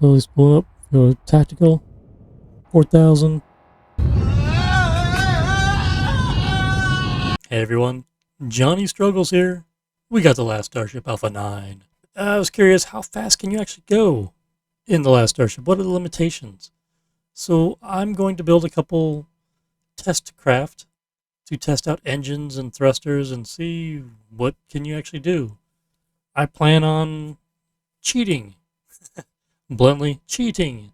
Slowly spool up. Go tactical. 4,000. Hey everyone, Johnny Struggles here. We got the Last Starship Alpha 9. I was curious, how fast can you actually go in the Last Starship? What are the limitations? So I'm going to build a couple test craft to test out engines and thrusters and see what can you actually do. I plan on cheating, bluntly cheating,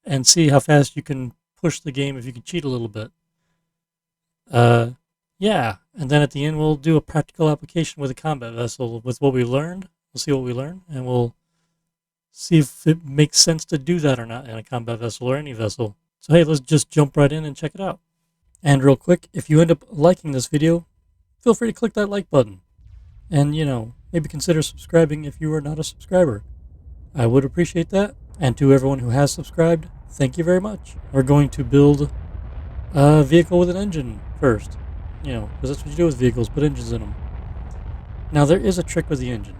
and see how fast you can push the game if you can cheat a little bit. Yeah, and then at the end we'll do a practical application with a combat vessel with what we learned. We'll see what we learn, and we'll see if it makes sense to do that or not in a combat vessel or any vessel. So hey, let's just jump right in and check it out. And real quick, if you end up liking this video, feel free to click that like button. And, maybe consider subscribing if you are not a subscriber. I would appreciate that. And to everyone who has subscribed, thank you very much. We're going to build a vehicle with an engine first. Because that's what you do with vehicles, put engines in them. Now, there is a trick with the engine.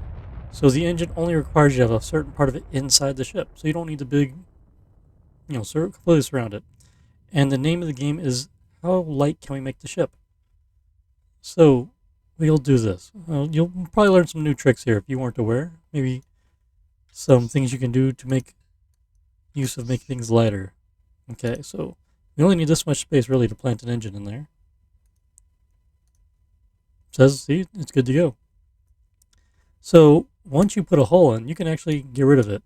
So the engine only requires you to have a certain part of it inside the ship. So you don't need the big, completely surround it. And the name of the game is how light can we make the ship? So we'll do this. You'll probably learn some new tricks here if you weren't aware. Maybe some things you can do to make use of making things lighter. Okay, so we only need this much space really to plant an engine in there. Says, see, it's good to go. So once you put a hole in, you can actually get rid of it.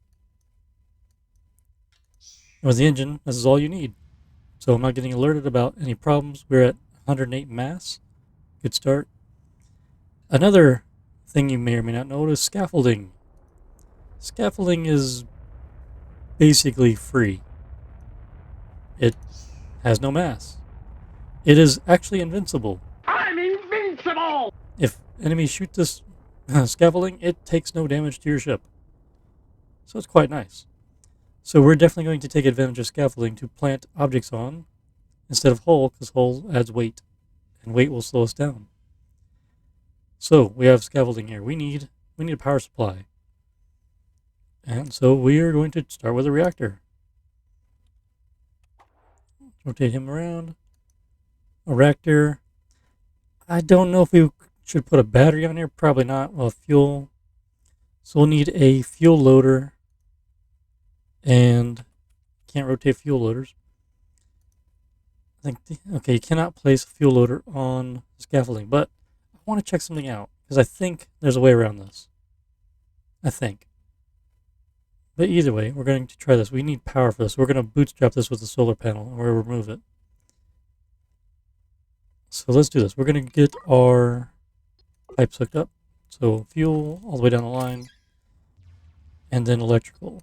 And with the engine, this is all you need. So I'm not getting alerted about any problems. We're at 108 mass. Good start. Another thing you may or may not know is scaffolding. Scaffolding is basically free. It has no mass. It is actually invincible. I'm invincible! If enemies shoot this scaffolding, it takes no damage to your ship. So it's quite nice. So we're definitely going to take advantage of scaffolding to plant objects on instead of hull, because hull adds weight, and weight will slow us down. So we have scaffolding here. We need a power supply. And so we are going to start with a reactor. Rotate him around. A reactor. I don't know if we should put a battery on here. Probably not. Well, fuel. So we'll need a fuel loader. And can't rotate fuel loaders. Okay, you cannot place a fuel loader on scaffolding, but I want to check something out because I think there's a way around this. I think. But either way, we're going to try this. We need power for this. We're going to bootstrap this with a solar panel and we're going to remove it. So let's do this. We're going to get our pipes hooked up. So fuel all the way down the line and then electrical.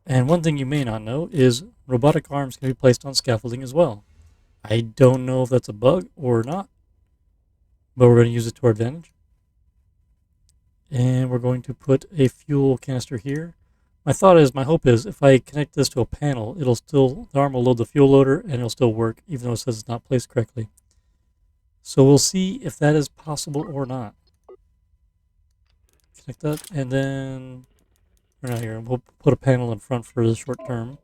And one thing you may not know is robotic arms can be placed on scaffolding as well. I don't know if that's a bug or not, but we're going to use it to our advantage. And we're going to put a fuel canister here. My hope is, if I connect this to a panel, the arm will load the fuel loader and it'll still work, even though it says it's not placed correctly. So we'll see if that is possible or not. Connect that, and then we're not here. We'll put a panel in front for the short term.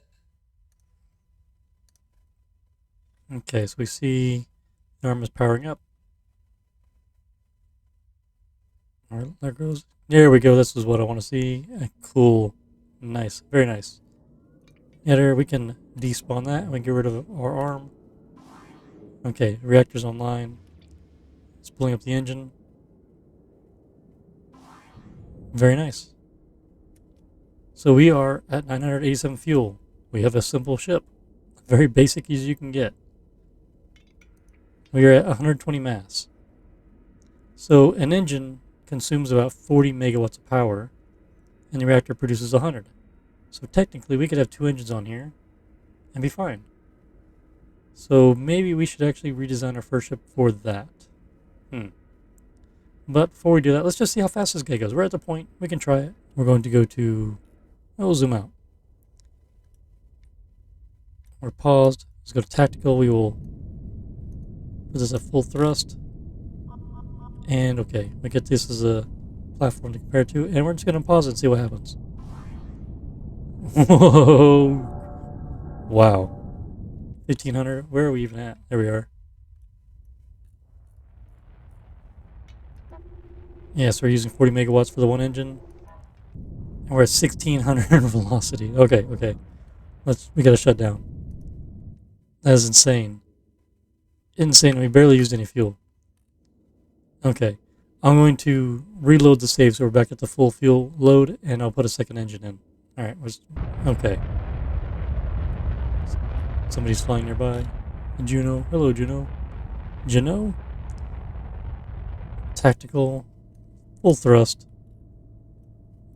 Okay, so we see the arm is powering up. All right, there goes. There we go. This is what I want to see. Cool. Nice. Very nice. Yeah, there we can despawn that and we can get rid of our arm. Okay, reactor's online. It's pulling up the engine. Very nice. So we are at 987 fuel. We have a simple ship. Very basic as you can get. We are at 120 mass. So an engine consumes about 40 megawatts of power, and the reactor produces 100. So technically we could have two engines on here and be fine. So maybe we should actually redesign our first ship for that. But before we do that, let's just see how fast this guy goes. We're at the point, we can try it. We're going to go to, we'll zoom out. We're paused. Let's go to tactical. We will put this at full thrust. And okay, we get this as a platform to compare it to, and we're just going to pause it and see what happens. Whoa! Wow. 1500. Where are we even at? There we are. Yeah, so we're using 40 megawatts for the one engine. And we're at 1600 velocity. Okay, okay. We gotta shut down. That is insane. Insane. We barely used any fuel. Okay. I'm going to reload the save so we're back at the full fuel load, and I'll put a second engine in. Alright, okay. Somebody's flying nearby. Juno. Hello, Juno. Juno? Tactical. Full thrust.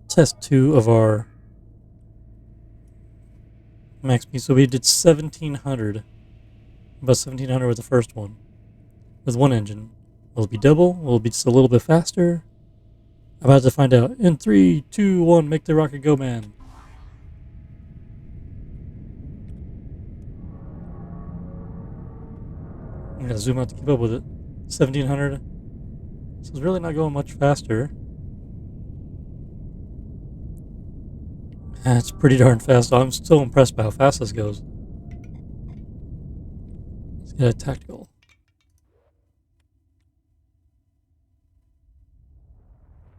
Test 2 of our max speed. So we did 1700. About 1700 with the first one. With one engine. Will it be double? Will it be just a little bit faster? About to find out. In 3, 2, 1, make the rocket go, man. I'm gonna zoom out to keep up with it. 1700. So it's really not going much faster. It's pretty darn fast. I'm so impressed by how fast this goes. Let's get a tactical.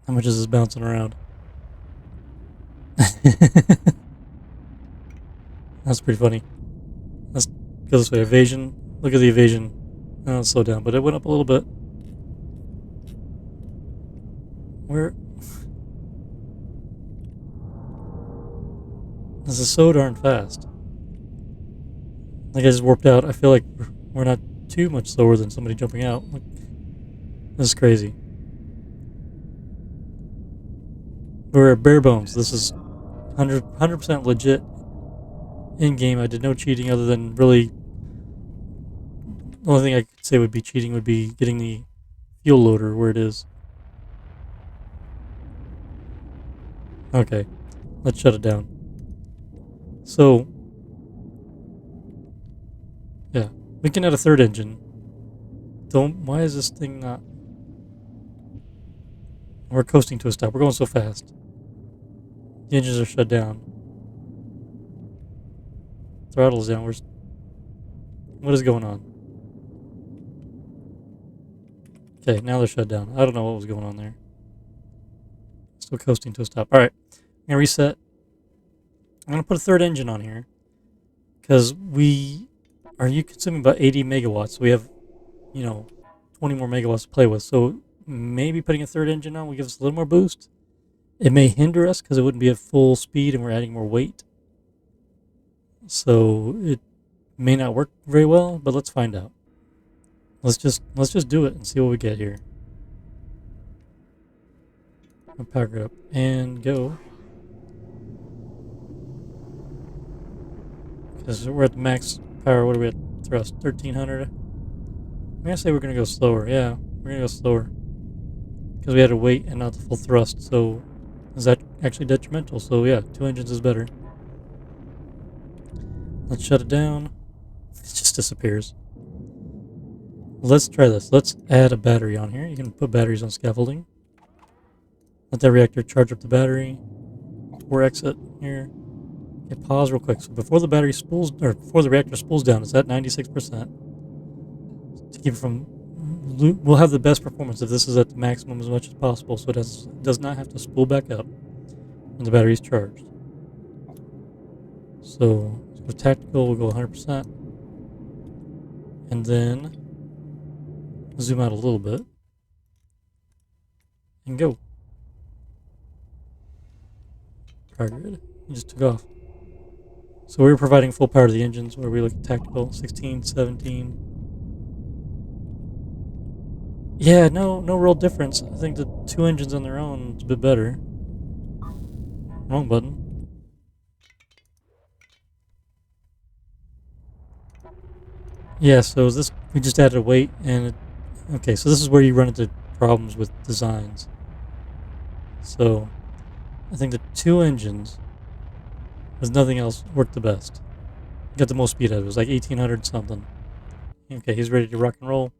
How much is this bouncing around? That's pretty funny. Let's go this way. Evasion. Look at the evasion. Oh, slow down, but it went up a little bit. Where? This is so darn fast. Like I just warped out. I feel like we're not too much slower than somebody jumping out. Look, this is crazy. We're at bare bones. This is 100% legit in-game. I did no cheating other than really... The only thing I could say would be cheating would be getting the fuel loader where it is. Okay. Let's shut it down. So... Yeah. We can add a third engine. Why is this thing not... We're coasting to a stop. We're going so fast. The engines are shut down. Throttle's down. What is going on? Okay, now they're shut down. I don't know what was going on there. Still coasting to a stop. Alright. I'm going to reset. I'm going to put a third engine on here. Because we are consuming about 80 megawatts. We have, 20 more megawatts to play with. So maybe putting a third engine on will give us a little more boost. It may hinder us because it wouldn't be at full speed and we're adding more weight. So it may not work very well, but let's find out. Let's just do it and see what we get here. I'll power it up and go. Because we're at the max power. What are we at? Thrust 1300. I'm gonna say we're gonna go slower. Yeah, we're gonna go slower because we had to wait and not the full thrust. So is that actually detrimental? So yeah, 2 engines is better. Let's shut it down. It just disappears. Let's try this. Let's add a battery on here. You can put batteries on scaffolding. Let that reactor charge up the battery. We're exit here. Okay, pause real quick. So before the battery spools, or before the reactor spools down, it's at 96%. To keep it from, we'll have the best performance if this is at the maximum as much as possible, so it does not have to spool back up when the battery is charged. So let's go tactical. We'll go 100%, and then zoom out a little bit and go. Power grid. It just took off. So we were providing full power to the engines. Where we look at tactical 16, 17. Yeah, no real difference. I think the 2 engines on their own is a bit better. Wrong button. Yeah, so we just added a weight and okay, so this is where you run into problems with designs. So I think the 2 engines, with nothing else, worked the best. Got the most speed out of it. It was like 1800 something. Okay, he's ready to rock and roll.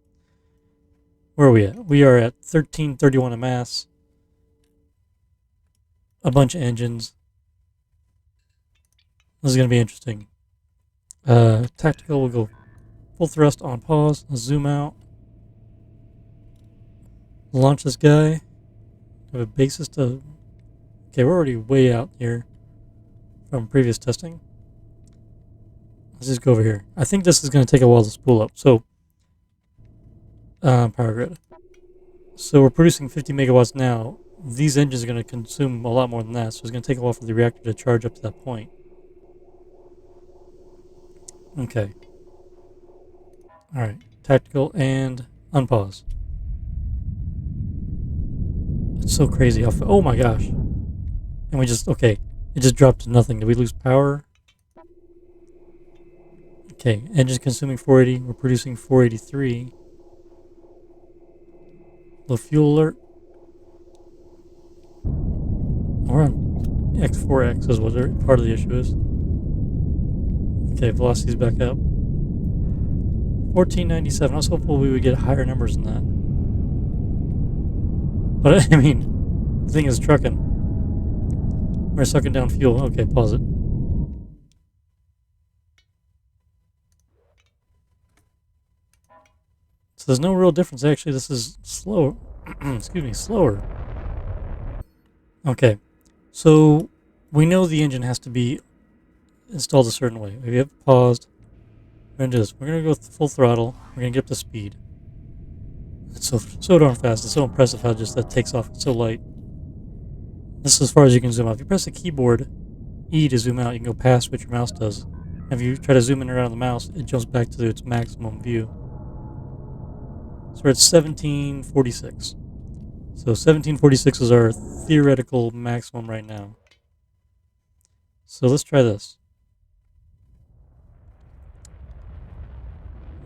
Where are we at? We are at 1331 a mass. a bunch of engines. This is going to be interesting. Tactical, we'll go full thrust on pause. Let's zoom out. Launch this guy. Have a basis to... Okay, we're already way out here from previous testing. Let's just go over here. I think this is going to take a while to spool up. So, power grid. So we're producing 50 megawatts now. These engines are going to consume a lot more than that, so it's going to take a while for the reactor to charge up to that point. Okay. Alright. Tactical and unpause. It's so crazy how... Oh my gosh. And we just... Okay. It just dropped to nothing. Did we lose power? Okay. Engines consuming 480. We're producing 483. Low fuel alert. We're on X4X is what part of the issue is. Okay, velocity's back up. 1497. I was hopeful we would get higher numbers than that. But I mean, the thing is trucking. We're sucking down fuel. Okay, pause it. So there's no real difference. Actually, this is slow. Excuse me, slower. Okay, so we know the engine has to be installed a certain way. We have paused. We're gonna do this. We're gonna go full throttle. We're gonna get up to speed. It's so darn fast. It's so impressive how just that takes off. It's so light. This is as far as you can zoom out. If you press the keyboard E to zoom out, you can go past what your mouse does. If you try to zoom in around the mouse, it jumps back to its maximum view. So we're at 1746. So 1746 is our theoretical maximum right now. So let's try this.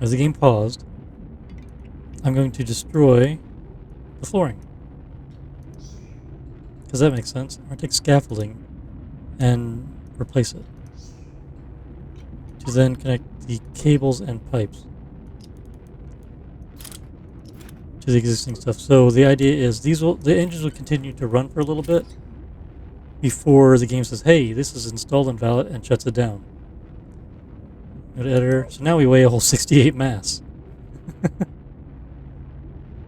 As the game paused, I'm going to destroy the flooring. Because that makes sense. I'm going to take scaffolding and replace it. To then connect the cables and pipes to the existing stuff. So the idea is the engines will continue to run for a little bit before the game says, hey, this is installed invalid, and shuts it down. Go to editor. So now we weigh a whole 68 mass.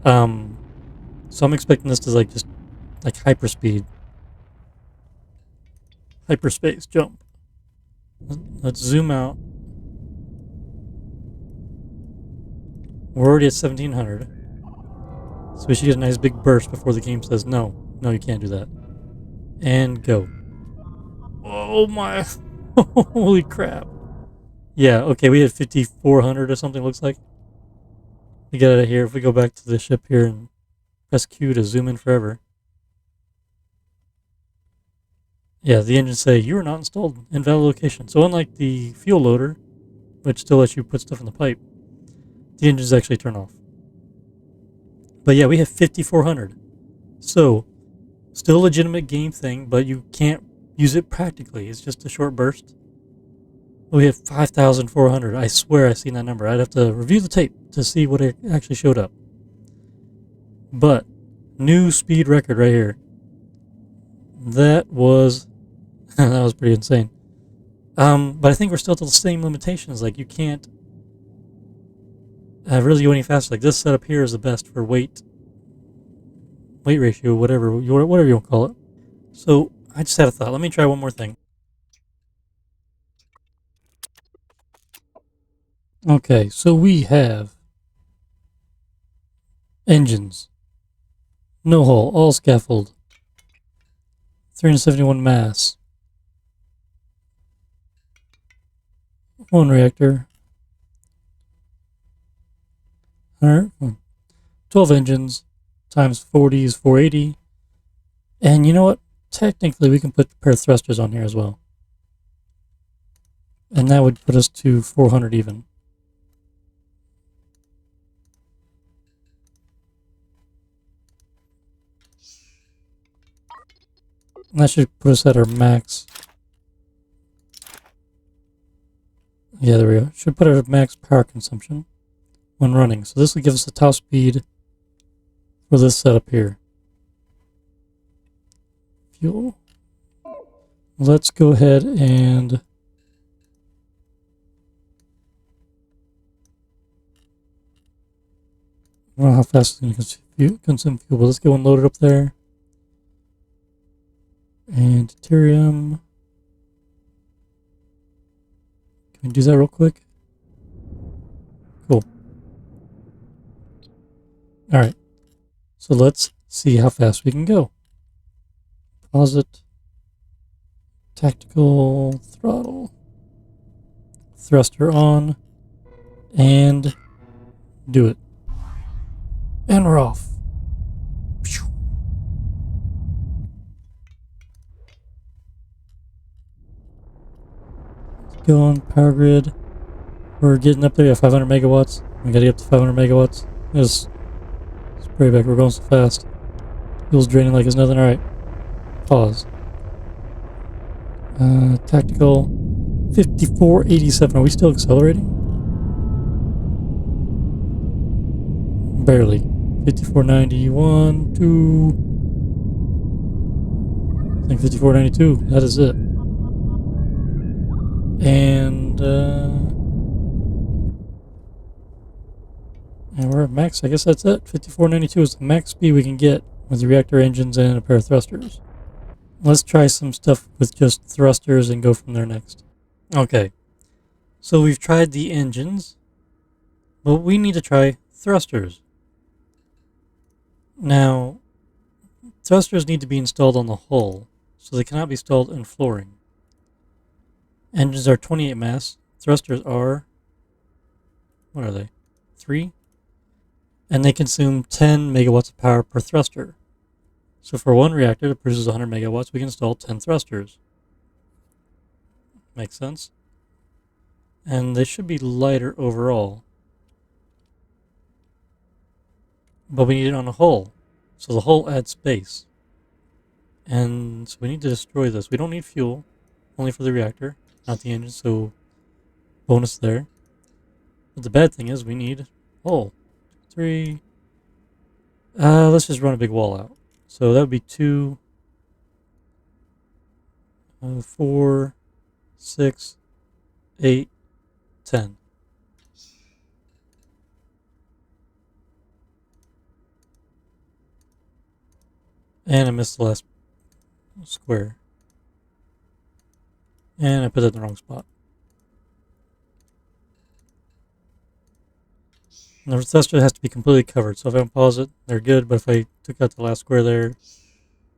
So I'm expecting this to just hyperspeed. Hyperspace jump. Let's zoom out. We're already at 1700. So we should get a nice big burst before the game says, no, you can't do that. And go. Oh my, holy crap. Yeah, okay, we had 5400 or something, looks like. We get out of here. If we go back to the ship here and press Q to zoom in forever. Yeah, the engines say, you are not installed, invalid location. So unlike the fuel loader, which still lets you put stuff in the pipe, the engines actually turn off. But yeah, we have 5400. So, still a legitimate game thing, but you can't use it practically. It's just a short burst. We have 5400. I swear I've seen that number. I'd have to review the tape to see what it actually showed up. But, new speed record right here. That was... that was pretty insane. But I think we're still at the same limitations. You can't really go any faster. This setup here is the best for weight ratio, whatever you want to call it. So I just had a thought. Let me try one more thing. Okay, so we have engines, no hull, all scaffold, 371 mass, 1 reactor, 12 engines, times 40 is 480. And you know what? Technically, we can put a pair of thrusters on here as well. And that would put us to 400 even. And that should put us at our max. Yeah, there we go. Should put our max power consumption when running. So this will give us the top speed for this setup here. Fuel. let's go ahead and I don't know how fast it's going to consume fuel, but let's go and load it up there. And deuterium. Can we do that real quick? Cool. Alright. So let's see how fast we can go. Pause it. Tactical throttle. Thruster on. And do it. And we're off. Let's go on power grid. We're getting up there at 500 megawatts. We gotta get up to 500 megawatts. Just spray back. We're going so fast. Fuel's draining like it's nothing. Alright. Pause. Tactical 5487. Are we still accelerating? Barely. 5491, 2. I think 5492. That is it. And we're at max. I guess that's it. 5492 is the max speed we can get with the reactor engines and a pair of thrusters. Let's try some stuff with just thrusters and go from there next. Okay. So we've tried the engines, but we need to try thrusters. Now, thrusters need to be installed on the hull, so they cannot be installed in flooring. Engines are 28 mass. Thrusters are, what are they? 3? And they consume 10 megawatts of power per thruster. So for one reactor that produces 100 megawatts, we can install 10 thrusters. Makes sense? And they should be lighter overall. But we need it on a hull. So the hull adds space. And so we need to destroy this. We don't need fuel, only for the reactor, not the engine, so bonus there. But the bad thing is we need hull. 3. Let's just run a big wall out. So that would be 2, 4, 6, 8, 10. And I missed the last square. And I put that in the wrong spot. And the thruster has to be completely covered. So if I unpause it, they're good. But if I took out the last square there,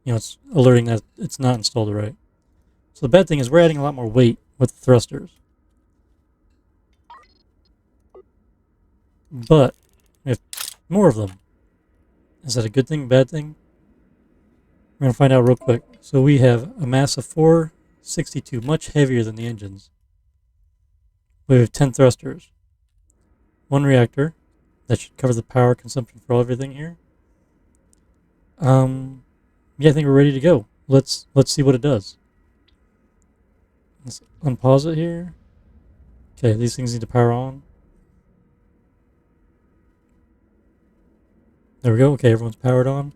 it's alerting that it's not installed right. So the bad thing is we're adding a lot more weight with the thrusters. But we have more of them. Is that a good thing, bad thing? We're going to find out real quick. So we have a mass of 462, much heavier than the engines. We have 10 thrusters. 1 reactor. That should cover the power consumption for everything here. Yeah, I think we're ready to go. Let's see what it does. Let's unpause it here. Okay, these things need to power on. There we go. Okay, everyone's powered on.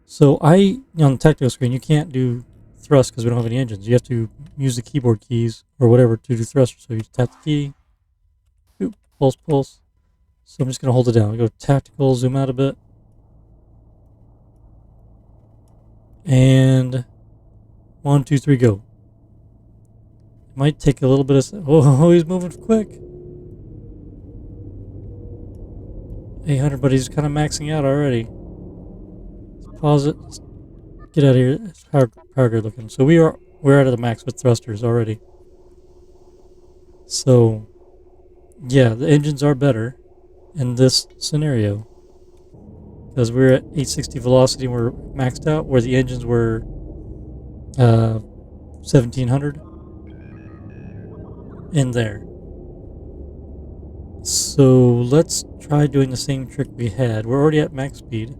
So on the tactical screen, you can't do thrust because we don't have any engines. You have to use the keyboard keys or whatever to do thrust. So you tap the key. Boop, pulse, pulse. So I'm just going to hold it down. I'll go tactical, zoom out a bit. And 1, 2, 3, go. It might take a little bit of... Oh, he's moving quick. 800, but he's kind of maxing out already. Let's pause it. Let's get out of here. It's power grid looking. So we're out of the max with thrusters already. So, yeah, the engines are better in this scenario. Because we're at 860 velocity and we're maxed out, where the engines were 1700 in there. So let's try doing the same trick we had. We're already at max speed.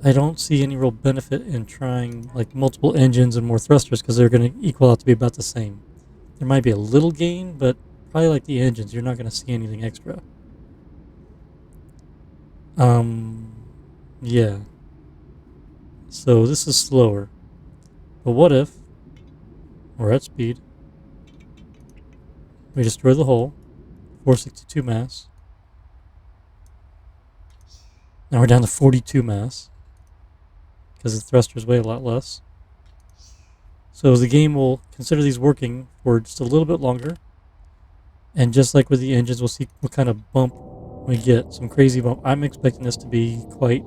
I don't see any real benefit in trying like multiple engines and more thrusters because they're going to equal out to be about the same. There might be a little gain, but probably like the engines, you're not going to see anything extra. Yeah. So this is slower. But what if we're at speed, we destroy the hull, 462 mass. Now we're down to 42 mass because the thrusters weigh a lot less. So the game will consider these working for just a little bit longer. And just like with the engines, we'll see what kind of bump we get. Some crazy bump. I'm expecting this to be quite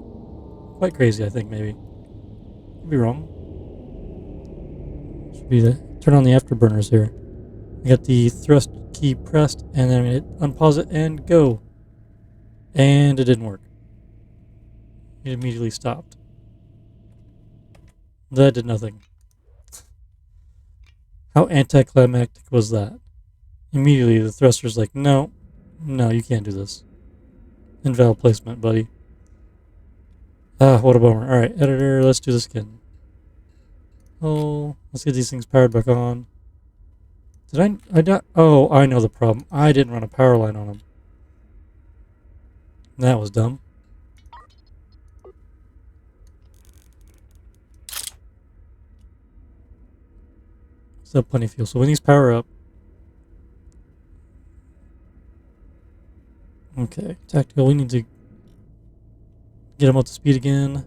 crazy, I think, maybe. Could be wrong. Should be the turn on the afterburners here. I got the thrust key pressed, and then I'm going to unpause it and go. And it didn't work. It immediately stopped. That did nothing. How anticlimactic was that? Immediately the thruster's like, no, you can't do this. Invalid placement, buddy. Ah, what a bummer. Alright, editor, let's do this again. Oh, let's get these things powered back on. Did I oh, I know the problem. I didn't run a power line on them. That was dumb. Still plenty of fuel. So when these power up. Okay, tactical. We need to get them up to speed again.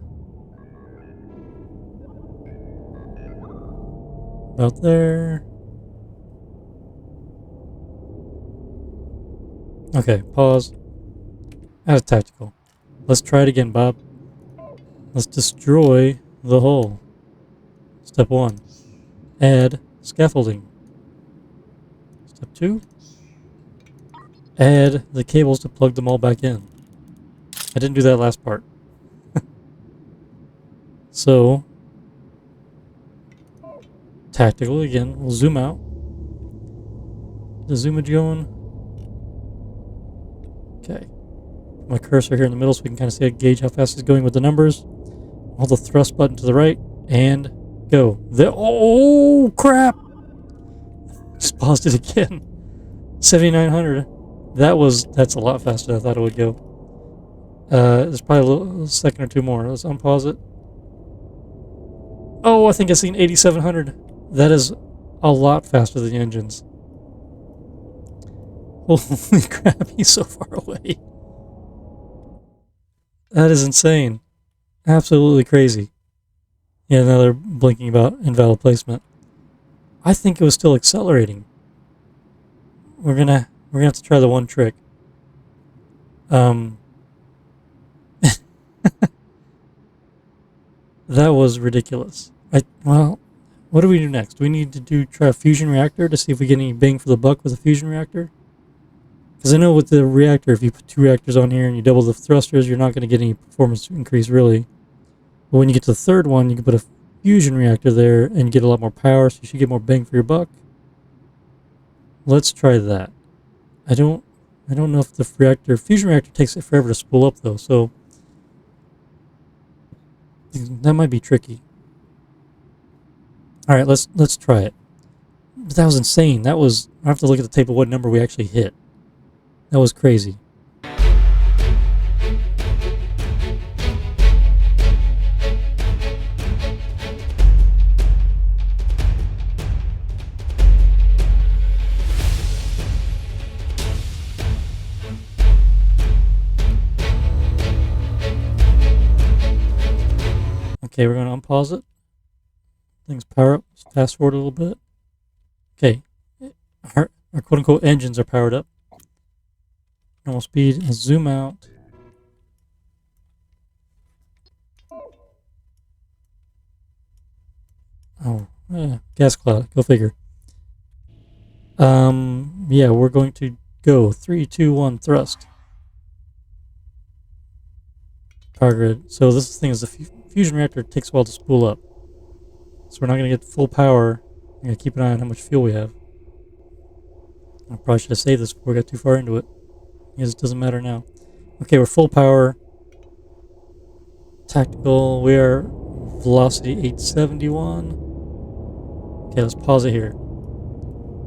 About there. Okay, pause. Add a tactical. Let's try it again, Bob. Let's destroy the hull. Step 1. Add scaffolding. Step 2. Add the cables to plug them all back in. I didn't do that last part. So, tactical again. We'll zoom out. The zoomage going. Okay. My cursor here in the middle so we can kind of gauge how fast it's going with the numbers. Hold the thrust button to the right and go. Oh crap! Just paused it again. 7,900. That's a lot faster than I thought it would go. There's probably a second or two more. Let's unpause it. Oh, I think I've seen 8,700. That is a lot faster than the engines. Holy crap, he's so far away. That is insane. Absolutely crazy. Yeah, now they're blinking about invalid placement. I think it was still accelerating. We're gonna have to try the one trick. That was ridiculous. Well, what do we do next? Do we need to try a fusion reactor to see if we get any bang for the buck with a fusion reactor? Because I know with the reactor, if you put 2 reactors on here and you double the thrusters, you're not going to get any performance increase, really. But when you get to the third one, you can put a fusion reactor there and get a lot more power, so you should get more bang for your buck. Let's try that. I don't know if the fusion reactor takes it forever to spool up, though, so that might be tricky. All right, let's try it. But that was insane. I have to look at the tape of what number we actually hit. That was crazy. Okay, we're going to unpause it. Things power up. Let's fast forward a little bit. Okay, our quote-unquote engines are powered up. Normal speed. Let's zoom out. Oh, gas cloud. Go figure. Yeah, we're going to go 3, 2, 1, thrust. Power grid. So this thing is the fusion reactor takes a while to spool up. So we're not going to get full power. I'm going to keep an eye on how much fuel we have. I probably should have saved this before we got too far into it. Because it doesn't matter now. Okay, we're full power. Tactical. We are velocity 871. Okay, let's pause it here.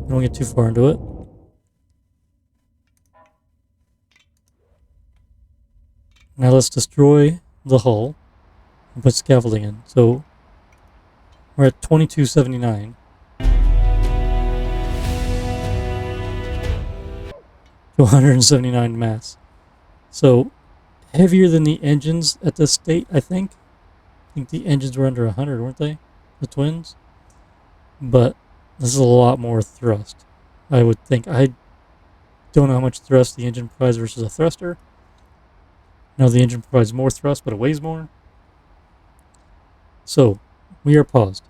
Don't get too far into it. Now let's destroy the hull and put scaffolding in. So We're at 2279. 179 mass. So heavier than the engines at this state, I think. I think the engines were under 100, weren't they? The twins? But this is a lot more thrust, I would think. I don't know how much thrust the engine provides versus a thruster. No, the engine provides more thrust, but it weighs more. So, we are paused.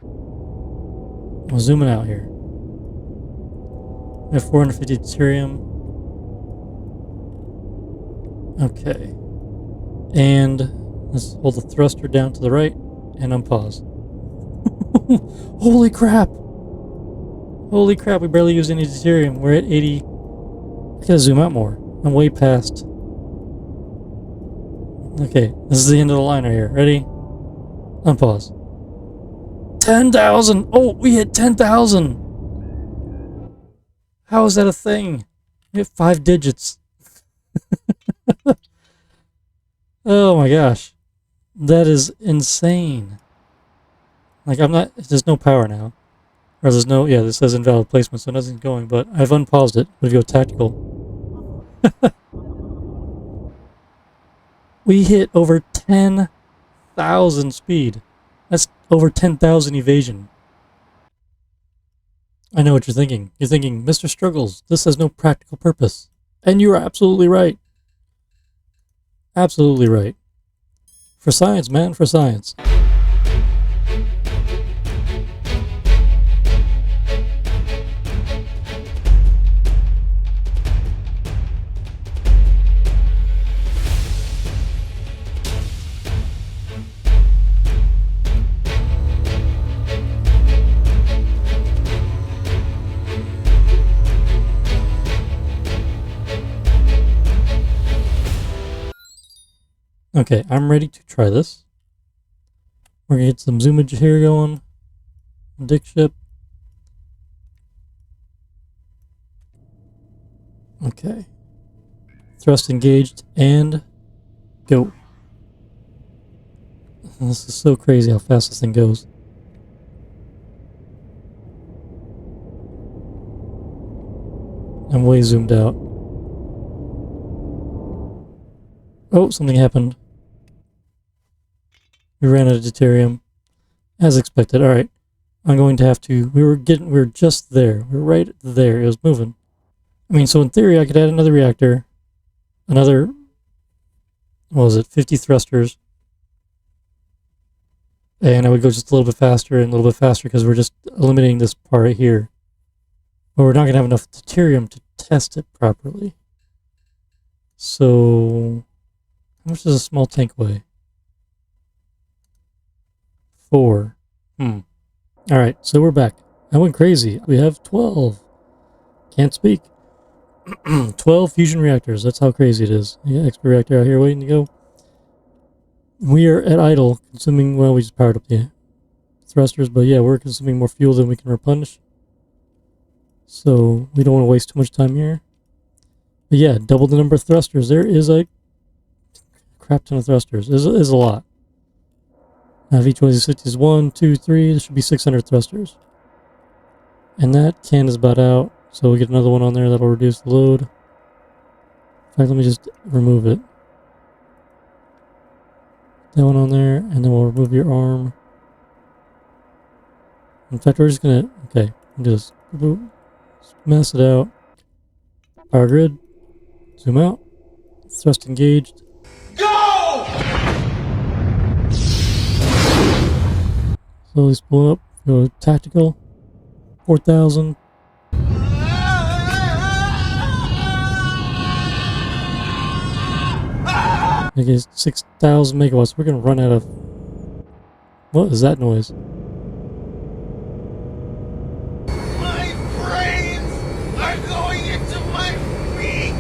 We're zooming out here. We have 450 deuterium. Okay. And let's hold the thruster down to the right and unpause. Holy crap! Holy crap, we barely used any deuterium. We're at 80. I gotta zoom out more. I'm way past. Okay, this is the end of the line right here. Ready? Unpause. 10,000! Oh, we hit 10,000! How is that a thing? We hit 5 digits. Oh my gosh. That is insane. Like, there's no power now. Or there's no, yeah, this says invalid placement, so nothing's going, but I've unpaused it. But if you go tactical. We hit over 10,000 speed. That's over 10,000 evasion. I know what you're thinking. You're thinking, Mr. Struggles, this has no practical purpose. And you are absolutely right. Absolutely right. For science, man, for science. Okay, I'm ready to try this. We're gonna get some zoomage here going. Dick ship. Okay. Thrust engaged and go. This is so crazy how fast this thing goes. I'm way zoomed out. Oh, something happened. We ran out of deuterium. As expected. Alright. I'm going to have to... We were just there. We were right there. It was moving. I mean, so in theory, I could add another reactor. Another... What was it? 50 thrusters. And I would go just a little bit faster and a little bit faster because we're just eliminating this part right here. But we're not going to have enough deuterium to test it properly. So... How much does a small tank weigh? 4. Alright, so we're back. I went crazy. We have 12. Can't speak. 12 fusion reactors. That's how crazy it is. Yeah, X reactor out here waiting to go. We are at idle, consuming... Well, we just powered up the thrusters, but yeah, we're consuming more fuel than we can replenish. So, we don't want to waste too much time here. But yeah, double the number of thrusters. There is a crap ton of thrusters. Is a lot. Now, if each one of these 50 is 1, 2, 3, there should be 600 thrusters. And that can is about out, so we get another one on there that'll reduce the load. In fact, let me just remove it. That one on there, and then we'll remove your arm. In fact, we're just gonna, okay, just mass it out. Power grid. Zoom out. Thrust engaged. Go! Slowly spool up. Go to tactical. 4,000. Okay, 6,000 megawatts. We're gonna run out of... What is that noise? My brains are going into my feet!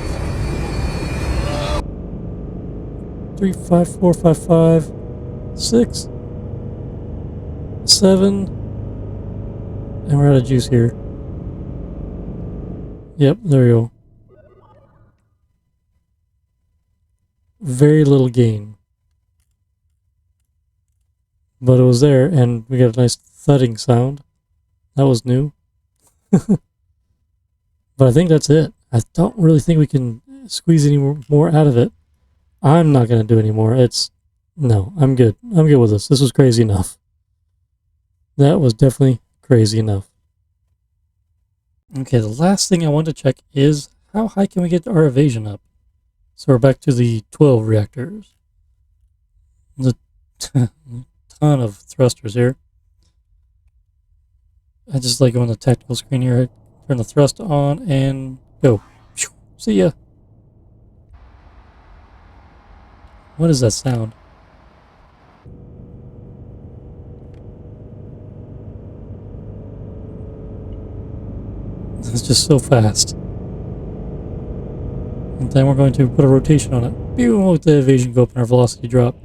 3, 5, 4, 5, 5, 6, 7, and we're out of juice here. Yep, there we go. Very little gain. but it was there, and we got a nice thudding sound. That was new. But I think that's it. I don't really think we can squeeze any more out of it. I'm not gonna do any more. No, I'm good. I'm good with this. This was crazy enough. That was definitely crazy enough. Okay, the last thing I want to check is how high can we get our evasion up? So we're back to the 12 reactors. There's a ton of thrusters here. I just like on the tactical screen here. I turn the thrust on and go. See ya. What is that sound? It's just so fast. And then we're going to put a rotation on it. Boom, let the evasion go up and our velocity drop.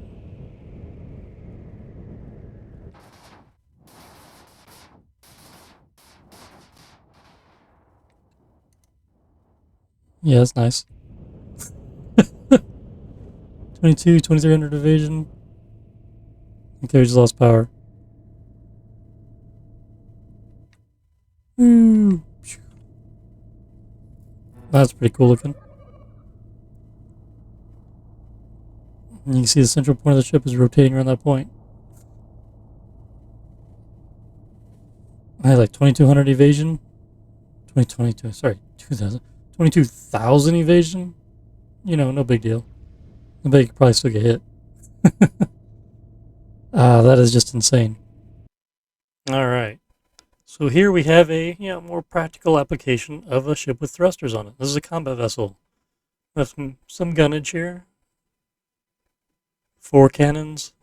Yeah, that's nice. 2300 evasion. Okay, we just lost power. Ooh. That's pretty cool looking. And you can see the central point of the ship is rotating around that point. I had like 2200 evasion. 2022, sorry, 2000. 22,000 evasion. You know, no big deal. I bet you could probably still get hit. That is just insane. Alright. So here we have a more practical application of a ship with thrusters on it. This is a combat vessel. We have some gunnage here. 4 cannons.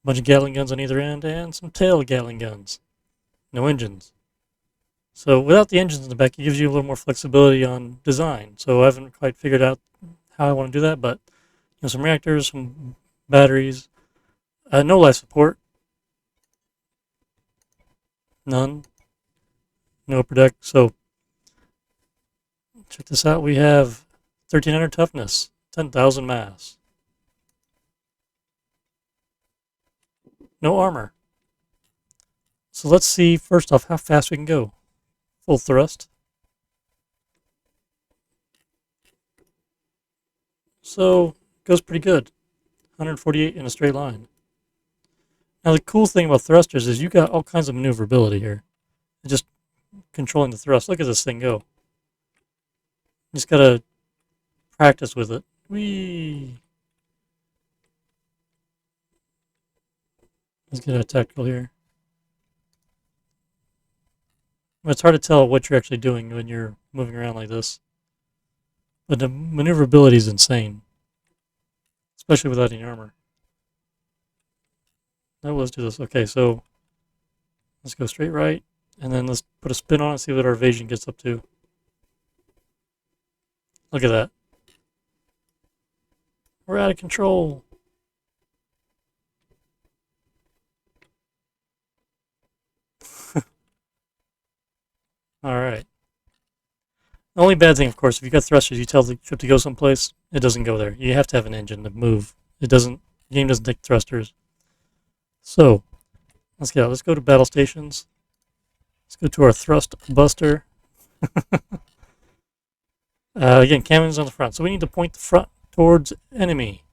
A bunch of Gatling guns on either end, and some tail Gatling guns. No engines. So without the engines in the back, it gives you a little more flexibility on design. So I haven't quite figured out how I want to do that, but some reactors, some batteries, no life support, none, no upper deck. So check this out. We have 1300 toughness, 10,000 mass, no armor. So let's see first off how fast we can go. Full thrust. So goes pretty good. 148 in a straight line. Now the cool thing about thrusters is you got all kinds of maneuverability here. Just controlling the thrust. Look at this thing go. You just gotta practice with it. Whee! Let's get a tactical here. It's hard to tell what you're actually doing when you're moving around like this. But the maneuverability is insane. Especially without any armor. Now let's do this. Okay, so let's go straight right. And then let's put a spin on it and see what our evasion gets up to. Look at that. We're out of control. Alright. The only bad thing, of course, if you got thrusters, you tell the ship to go someplace, it doesn't go there. You have to have an engine to move. The game doesn't take thrusters. So, let's get out. Let's go to battle stations. Let's go to our thrust buster. Again, cannons on the front. So we need to point the front towards enemy.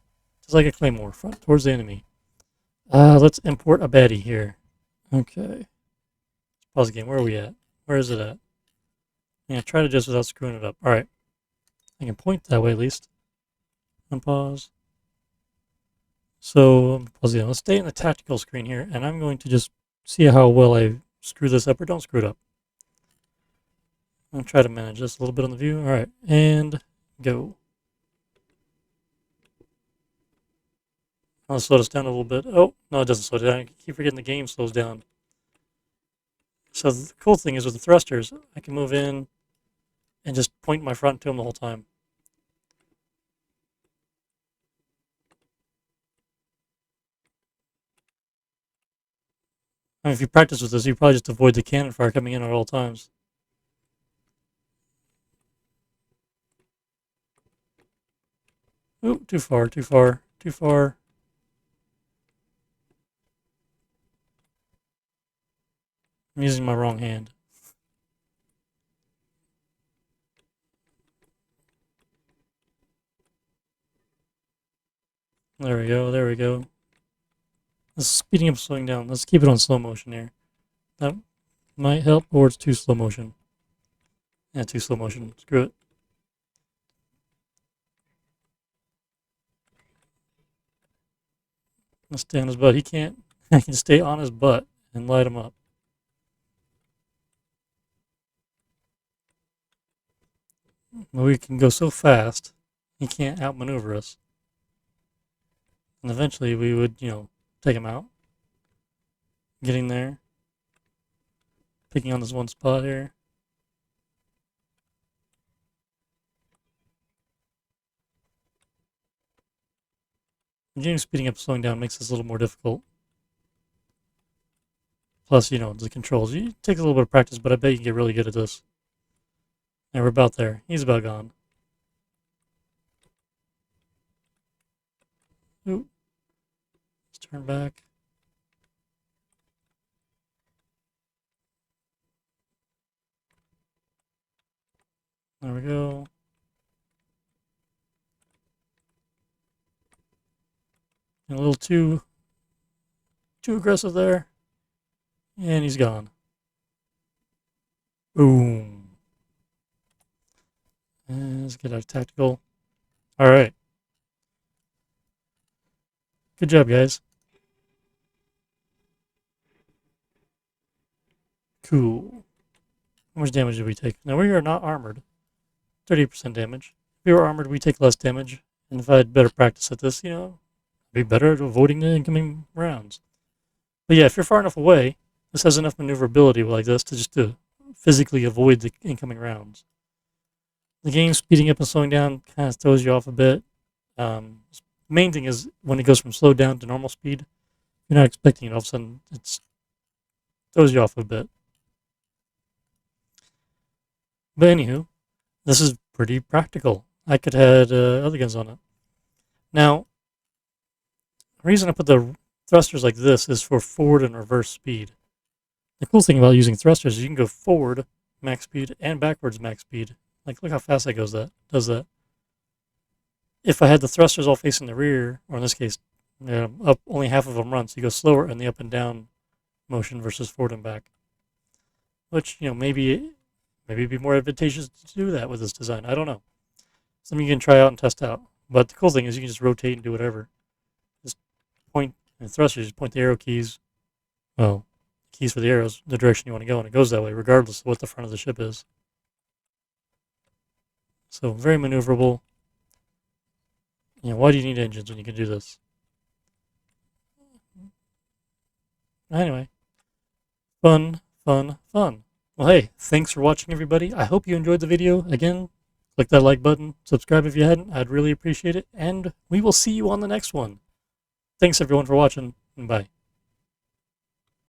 Just like a claymore, front towards the enemy. Let's import a baddie here. Okay. Pause the game. Where are we at? Where is it at? Yeah, try to just without screwing it up. Alright. I can point that way at least. Unpause. So, pause again. Let's stay in the tactical screen here, and I'm going to just see how well I screw this up or don't screw it up. I'm going to try to manage this a little bit on the view. Alright, and go. I'll slow this down a little bit. Oh, no, it doesn't slow down. I keep forgetting the game slows down. So the cool thing is with the thrusters, I can move in and just point my front to them the whole time. I mean, if you practice with this, you probably just avoid the cannon fire coming in at all times. Ooh, too far, too far, too far. I'm using my wrong hand. There we go, there we go. This is speeding up, slowing down. Let's keep it on slow motion here. That might help, or it's too slow motion. Yeah, too slow motion. Screw it. Let's stay on his butt. He can't. I can stay on his butt and light him up. But we can go so fast, he can't outmaneuver us. And eventually we would, take him out. Getting there. Picking on this one spot here. Getting speeding up, slowing down makes this a little more difficult. Plus, the controls. It takes a little bit of practice, but I bet you can get really good at this. And we're about there. He's about gone. Ooh. Let's turn back. There we go. And a little too aggressive there. And he's gone. Boom. And let's get our tactical. Alright. Good job, guys. Cool. How much damage did we take? Now, we are not armored. 30% damage. If we were armored, we take less damage. And if I had better practice at this, I'd be better at avoiding the incoming rounds. But yeah, if you're far enough away, this has enough maneuverability like this to physically avoid the incoming rounds. The game speeding up and slowing down kind of throws you off a bit. Main thing is when it goes from slow down to normal speed, you're not expecting it. All of a sudden, it throws you off a bit. But anywho, this is pretty practical. I could have had other guns on it. Now, the reason I put the thrusters like this is for forward and reverse speed. The cool thing about using thrusters is you can go forward max speed and backwards max speed. Like, look how fast that does that. If I had the thrusters all facing the rear, or in this case, up, only half of them run, so you go slower in the up and down motion versus forward and back. Which, maybe it'd be more advantageous to do that with this design. I don't know. Something you can try out and test out. But the cool thing is you can just rotate and do whatever. Just point, and thrusters, just point the arrow keys, keys for the arrows, the direction you want to go, and it goes that way, regardless of what the front of the ship is. So, very maneuverable. Why do you need engines when you can do this? Anyway. Fun. Well, hey, thanks for watching, everybody. I hope you enjoyed the video. Again, click that like button. Subscribe if you hadn't. I'd really appreciate it. And we will see you on the next one. Thanks, everyone, for watching, and bye.